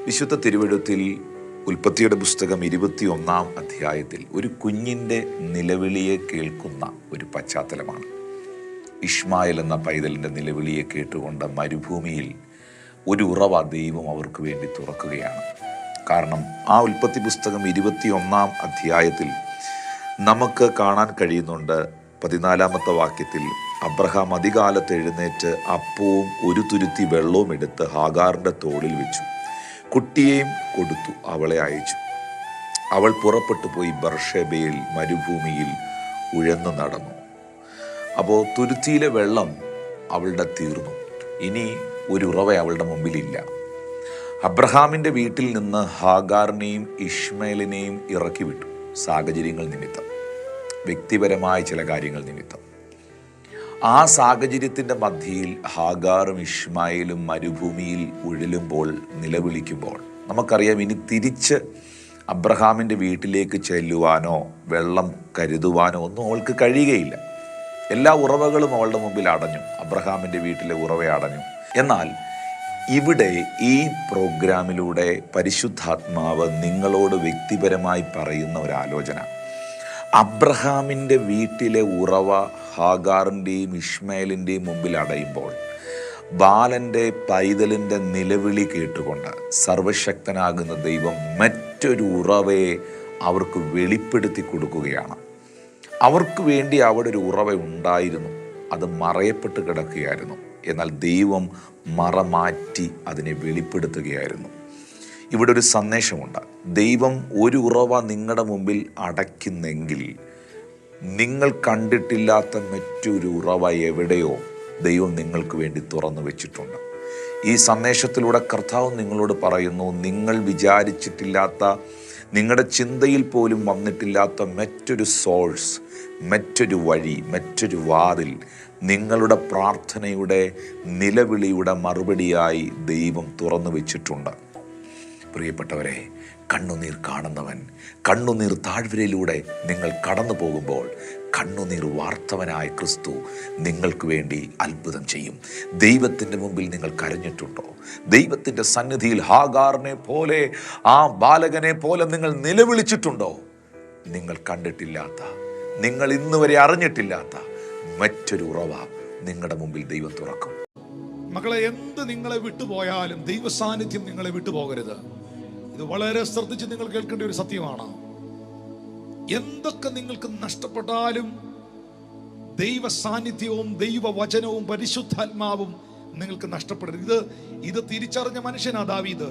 വിശുദ്ധ തിരുവെഴുത്തിൽ ഉൽപ്പത്തിയുടെ പുസ്തകം 21-ാം അധ്യായത്തിൽ ഒരു കുഞ്ഞിൻ്റെ നിലവിളിയെ കേൾക്കുന്ന ഒരു പശ്ചാത്തലമാണ്. ഇഷ്മായേൽ എന്ന പൈതലിൻ്റെ നിലവിളിയെ കേട്ടുകൊണ്ട് മരുഭൂമിയിൽ ഒരു ഉറവ ദൈവം അവർക്ക് വേണ്ടി തുറക്കുകയാണ്. കാരണം ആ ഉൽപ്പത്തി പുസ്തകം 21-ാം അധ്യായത്തിൽ നമുക്ക് കാണാൻ കഴിയുന്നുണ്ട്. 14-ാമത്തെ വാക്യത്തിൽ അബ്രഹാം അതികാലത്ത് എഴുന്നേറ്റ് അപ്പവും ഒരു തുരുത്തി വെള്ളവും എടുത്ത് ഹാഗാറിൻ്റെ തോളിൽ വെച്ചു, കുട്ടിയെയും കൊടുത്തു, അവളെ അയച്ചു. അവൾ പുറപ്പെട്ടു പോയി ബർഷേബയിൽ മരുഭൂമിയിൽ ഉഴന്നു നടന്നു. അപ്പോൾ തുരുത്തിയിലെ വെള്ളം അവളുടെ തീർന്നു. ഇനി ഒരു ഉറവ അവളുടെ മുമ്പിലില്ല. അബ്രഹാമിൻ്റെ വീട്ടിൽ നിന്ന് ഹാഗാറിനെയും ഇഷ്മയേലിനെയും ഇറക്കി വിട്ടു. സാഹചര്യങ്ങൾ നിമിത്തം, വ്യക്തിപരമായ ചില കാര്യങ്ങൾ നിമിത്തം. ആ സാഹചര്യത്തിൻ്റെ മധ്യയിൽ ഹാഗാറും ഇഷ്മായേലും മരുഭൂമിയിൽ ഉഴലുമ്പോൾ, നിലവിളിക്കുമ്പോൾ നമുക്കറിയാം ഇനി തിരിച്ച് അബ്രഹാമിൻ്റെ വീട്ടിലേക്ക് ചെല്ലുവാനോ വെള്ളം കരുതുവാനോ ഒന്നും അവൾക്ക് കഴിയുകയില്ല. എല്ലാ ഉറവകളും അവളുടെ മുമ്പിൽ അടഞ്ഞു. അബ്രഹാമിൻ്റെ വീട്ടിലെ ഉറവ അടഞ്ഞു. എന്നാൽ ഇവിടെ ഈ പ്രോഗ്രാമിലൂടെ പരിശുദ്ധാത്മാവ് നിങ്ങളോട് വ്യക്തിപരമായി പറയുന്ന ഒരു ആലോചന, അബ്രഹാമിൻ്റെ വീട്ടിലെ ഉറവ ഹാഗാറിൻ്റെയും ഇഷ്മയേലിൻ്റെയും മുമ്പിൽ അടയുമ്പോൾ ബാലൻ്റെ പൈതലിൻ്റെ നിലവിളി കേട്ടുകൊണ്ട് സർവശക്തനാകുന്ന ദൈവം മറ്റൊരു ഉറവയെ അവർക്ക് വെളിപ്പെടുത്തി കൊടുക്കുകയാണ്. അവർക്ക് വേണ്ടി അവിടെ ഒരു ഉറവ ഉണ്ടായിരുന്നു, അത് മറയപ്പെട്ട് കിടക്കുകയായിരുന്നു. എന്നാൽ ദൈവം മറമാറ്റി അതിനെ വെളിപ്പെടുത്തുകയായിരുന്നു. ഇവിടെ ഒരു സന്ദേശമുണ്ട്. ദൈവം ഒരു ഉറവ നിങ്ങളുടെ മുമ്പിൽ അടയ്ക്കുന്നെങ്കിൽ നിങ്ങൾ കണ്ടിട്ടില്ലാത്ത മറ്റൊരു ഉറവ എവിടെയോ ദൈവം നിങ്ങൾക്ക് വേണ്ടി തുറന്നു വെച്ചിട്ടുണ്ട്. ഈ സന്ദേശത്തിലൂടെ കർത്താവ് നിങ്ങളോട് പറയുന്നു, നിങ്ങൾ വിചാരിച്ചിട്ടില്ലാത്ത, നിങ്ങളുടെ ചിന്തയിൽ പോലും വന്നിട്ടില്ലാത്ത മറ്റൊരു സോഴ്സ്, മറ്റൊരു വഴി, മറ്റൊരു വാതിൽ നിങ്ങളുടെ പ്രാർത്ഥനയുടെ നിലവിളിയുടെ മറുപടിയായി ദൈവം തുറന്നു വെച്ചിട്ടുണ്ട്. പ്രിയപ്പെട്ടവരെ, കണ്ണുനീർ കാണുന്നവൻ, കണ്ണുനീർ താഴ്വരയിലൂടെ നിങ്ങൾ കടന്നു പോകുമ്പോൾ കണ്ണുനീർ വാർത്തവനായ ക്രിസ്തു നിങ്ങൾക്ക് വേണ്ടി അത്ഭുതം ചെയ്യും. ദൈവത്തിൻ്റെ മുമ്പിൽ നിങ്ങൾ കരഞ്ഞിട്ടുണ്ടോ? ദൈവത്തിൻ്റെ സന്നിധിയിൽ ഹാഗാറിനെ പോലെ, ആ ബാലകനെ പോലെ നിങ്ങൾ നിലവിളിച്ചിട്ടുണ്ടോ? നിങ്ങൾ കണ്ടിട്ടില്ലാത്ത, നിങ്ങൾ ഇന്ന് വരെ അറിഞ്ഞിട്ടില്ലാത്ത മറ്റൊരു ഉറവ നിങ്ങളുടെ മുമ്പിൽ ദൈവം തുറക്കും. മക്കളെ, എന്ത് നിങ്ങളെ വിട്ടുപോയാലും ദൈവ സാന്നിധ്യം നിങ്ങളെ വിട്ടുപോകരുത്. ഇത് വളരെ ശ്രദ്ധിച്ച് നിങ്ങൾ കേൾക്കേണ്ട ഒരു സത്യമാണ്. എന്തൊക്കെ നിങ്ങൾക്ക് നഷ്ടപ്പെട്ടാലും ദൈവ സാന്നിധ്യവും ദൈവവചനവും പരിശുദ്ധാത്മാവും നിങ്ങൾക്ക് നഷ്ടപ്പെടരുത്. ഇത് തിരിച്ചറിഞ്ഞ മനുഷ്യനാ ദാവീദ്.